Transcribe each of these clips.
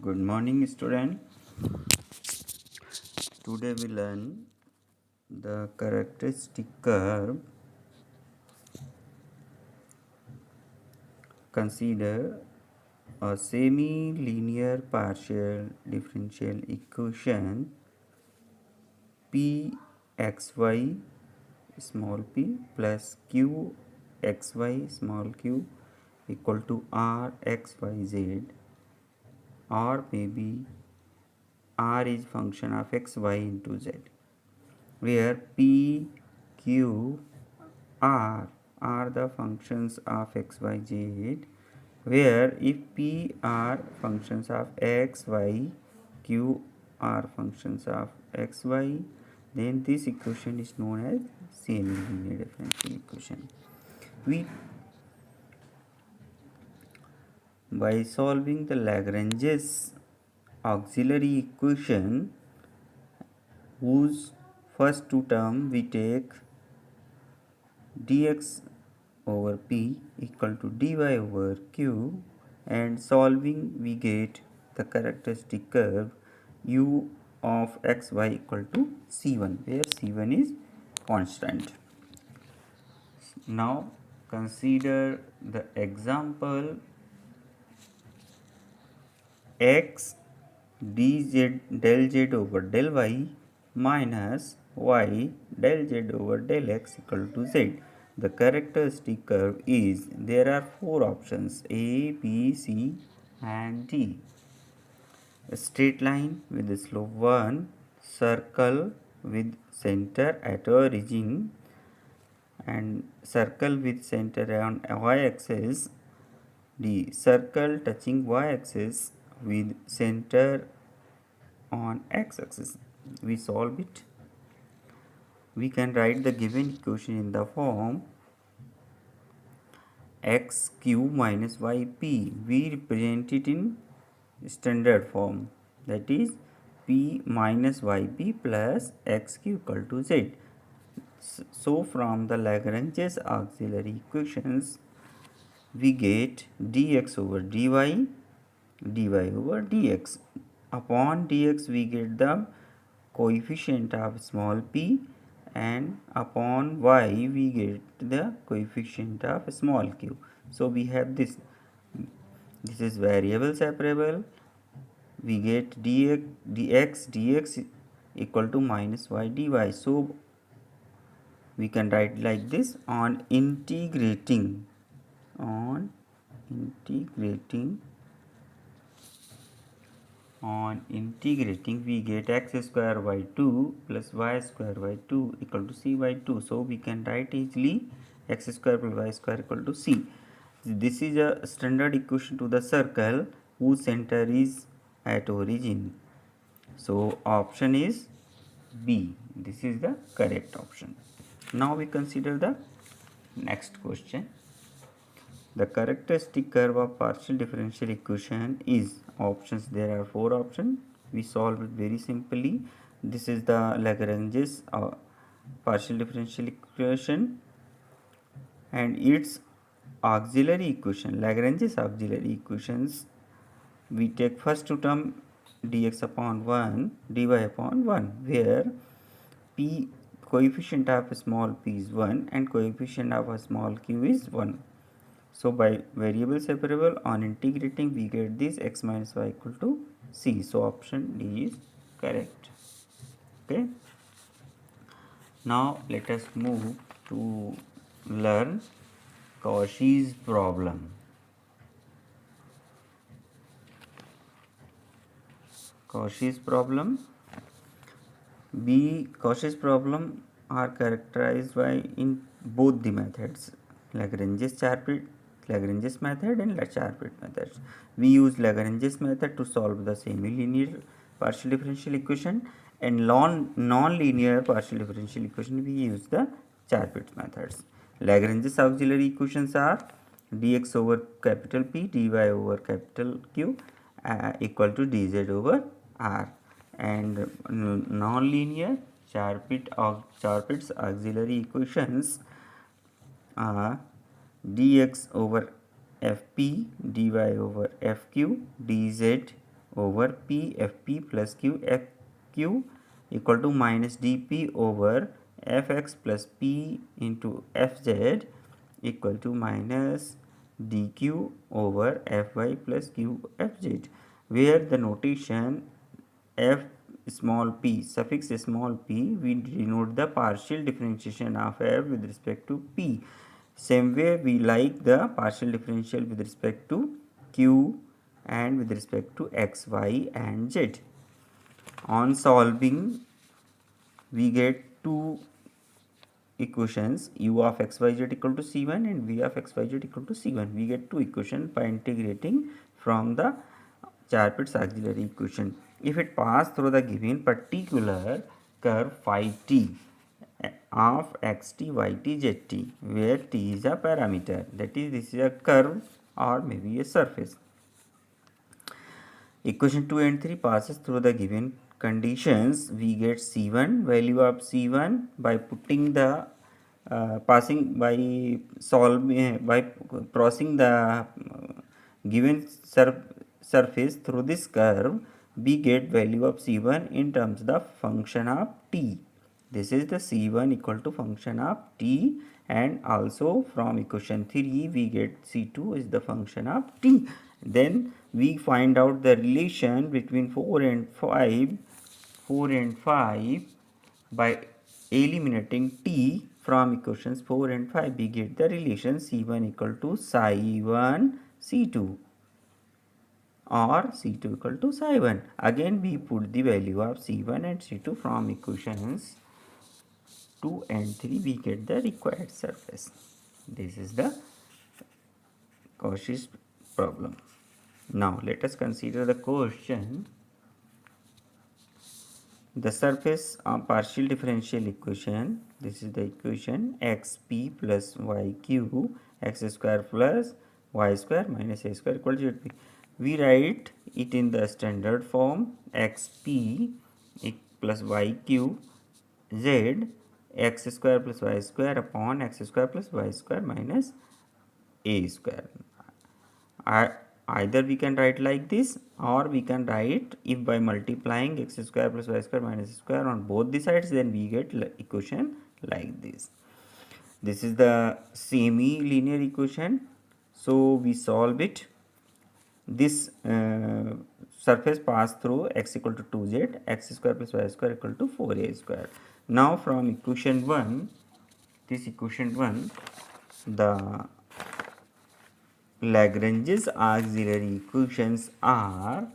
Good morning, student. Today we learn the characteristic curve. Consider a semi-linear partial differential equation pxy small p plus qxy small q equal to rxyz, or maybe r is function of xy into z, where p, q, r are the functions of x, y, z, where if p are functions of x, y, q are functions of x, y, then this equation is known as semi-linear differential equation. By solving the Lagrange's auxiliary equation, whose first two term we take dx over p equal to dy over q, and solving we get the characteristic curve u of xy equal to c1, where c1 is constant. Now consider the example x dz del z over del y minus y del z over del x equal to z. The characteristic curve is, there are four options A, B, C and D. A straight line with a slope 1, circle with center at origin, and circle with center on y-axis. D. Circle touching y-axis with center on x-axis. We solve it. We can write the given equation in the form x cube minus yp. We represent it in standard form, that is p minus yp plus x cube equal to z. So from the Lagrange's auxiliary equations, we get dx over dy, dy over dx. Upon dx we get the coefficient of small p, and upon y we get the coefficient of small q. So we have this is variable separable. We get dx equal to minus y dy. So we can write like this: on integrating we get x square by 2 plus y square by 2 equal to c by 2. So we can write easily x square plus y square equal to c. This is a standard equation to the circle whose center is at origin. So option is B. This is the correct option. Now we consider the next question. The characteristic curve of partial differential equation is options. There are four options. We solve it very simply. This is the Lagrange's partial differential equation and its auxiliary equation. Lagrange's auxiliary equations, we take first two term dx upon 1 dy upon 1, where p coefficient of small p is 1 and coefficient of a small q is 1. So by variable separable, on integrating we get this x minus y equal to c. So option D is correct. Okay. Now let us move to learn Cauchy's problem. Cauchy's problem. Cauchy's problem are characterized by in both the methods, Lagrange's method and Charpit methods. We use Lagrange's method to solve the semi-linear partial differential equation, and non-linear partial differential equation we use the Charpit methods. Lagrange's auxiliary equations are dx over capital P, dy over capital Q equal to dz over r, and non-linear Charpit's auxiliary equations are dx over fp, dy over fq, dz over p fp plus q fq equal to minus dp over fx plus p into fz equal to minus dq over fy plus q fz, where the notation f small p suffix small p we denote the partial differentiation of f with respect to p. Same way we like the partial differential with respect to q and with respect to x, y and z. On solving we get two equations, u of xyz equal to c1 and v of xyz equal to c1. We get two equations by integrating from the Charpit's auxiliary equation. If it pass through the given particular curve phi t of xt, yt, zt, where t is a parameter, that is, this is a curve or maybe a surface. Equation 2 and 3 passes through the given conditions. We get c1, value of c1 by putting the passing by solving by crossing the given surface through this curve. We get value of c1 in terms of the function of t. This is the c1 equal to function of t, and also from equation 3 we get c2 is the function of t. Then we find out the relation between 4 and 5 by eliminating t from equations 4 and 5. We get the relation c1 equal to psi 1 c2 or c2 equal to psi 1. Again we put the value of c1 and c2 from equations 2 and 3. We get the required surface. This is the Cauchy's problem. Now let us consider the question. The surface of partial differential equation, this is the equation xp plus yq x square plus y square minus a square equal to zp. We write it in the standard form xp plus yq z x square plus y square upon x square plus y square minus a square. Either we can write like this, or we can write, if by multiplying x square plus y square minus a square on both the sides, then we get equation like this. This is the semi-linear equation, so we solve it. This surface pass through x equal to 2z, x square plus y square equal to 4a square. Now from equation 1, this equation 1, the Lagrange's auxiliary equations are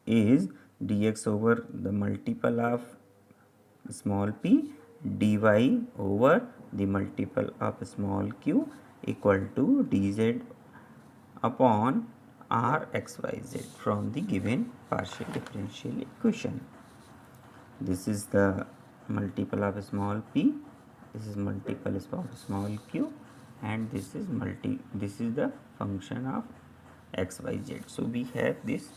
is dx over the multiple of small p dy over the multiple of small q equal to dz upon r xyz from the given partial differential equation. This is the multiple of small p, this is multiple of small q, and this is the function of xyz. So we have this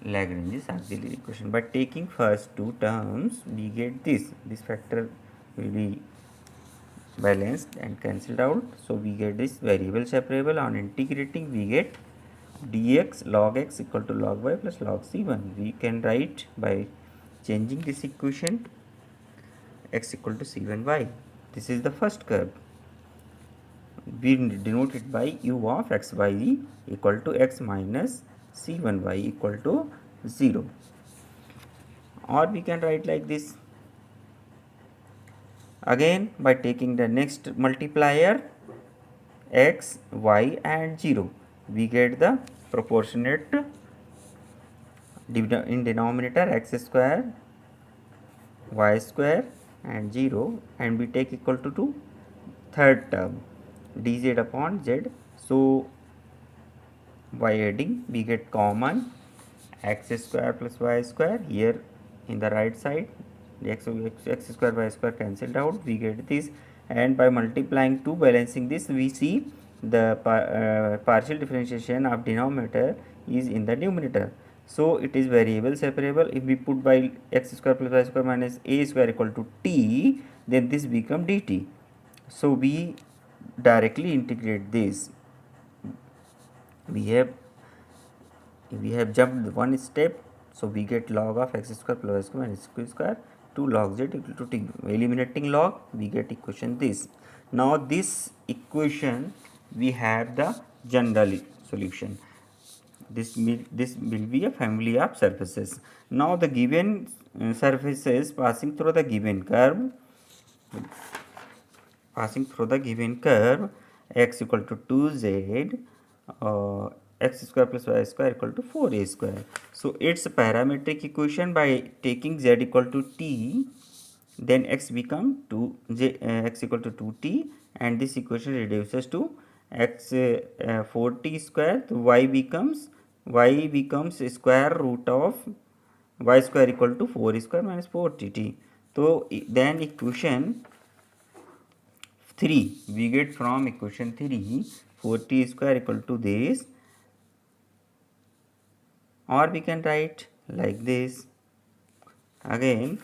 Lagrange's auxiliary equation. By taking first two terms, we get this factor will be balanced and cancelled out, so we get this variable separable. On integrating we get dx log x equal to log y plus log c1. We can write by changing this equation x equal to c1y. This is the first curve. We denote it by u of xy equal to x minus c1y equal to 0. Or we can write like this. Again, by taking the next multiplier x, y and 0, we get the proportionate in denominator x square, y square and 0, and we take equal to third term dz upon z. So by adding we get common x square plus y square. Here in the right side the x square y square cancelled out, we get this, and by multiplying 2, balancing this, we see the partial differentiation of denominator is in the numerator, so it is variable separable. If we put by x square plus y square minus a square equal to t, then this become dt. So we directly integrate this. We have jumped one step, so we get log of x square plus y square minus q square 2 log z equal to t. Eliminating log, we get equation this. Now this equation we have the general solution. This will be a family of surfaces. Now the given surfaces passing through the given curve, x equal to 2z, x square plus y square equal to 4a square. So its parametric equation, by taking z equal to t, then x become x equal to 2t, and this equation reduces to x 4t square. So y becomes square root of y square equal to 4 square minus 4tt. So then equation 3, we get from equation 3 4t square equal to this, or we can write like this again.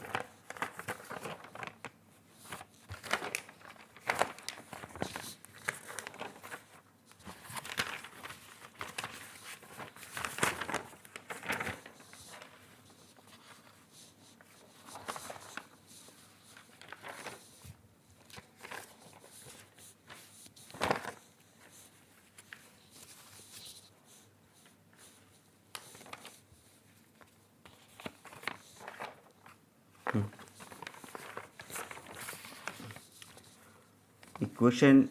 Equation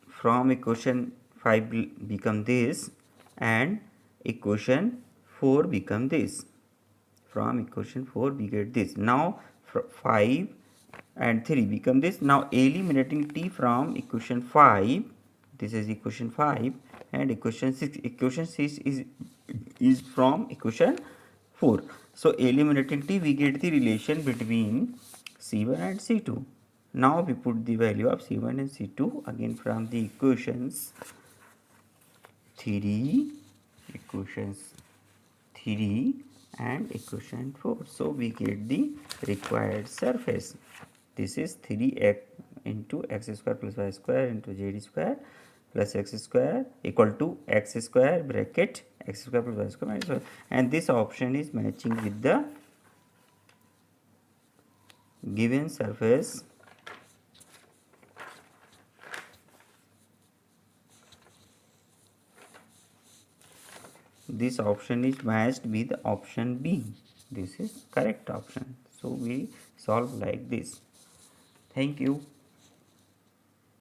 from equation 5 become this, and equation 4 become this. From equation 4 we get this. Now 5 and 3 become this. Now eliminating t from equation 5, this is equation 5, and equation 6. Equation 6 is from equation 4. So eliminating t, we get the relation between C1 and C2. Now we put the value of C1 and C2 again from the equations 3 and equation 4. So we get the required surface. This is 3x into x square plus y square into z square plus x square equal to x square bracket x square plus y square minus y, and this option is matching with the given surface. This option is matched with option B. This is correct option. So we solve like this. Thank you.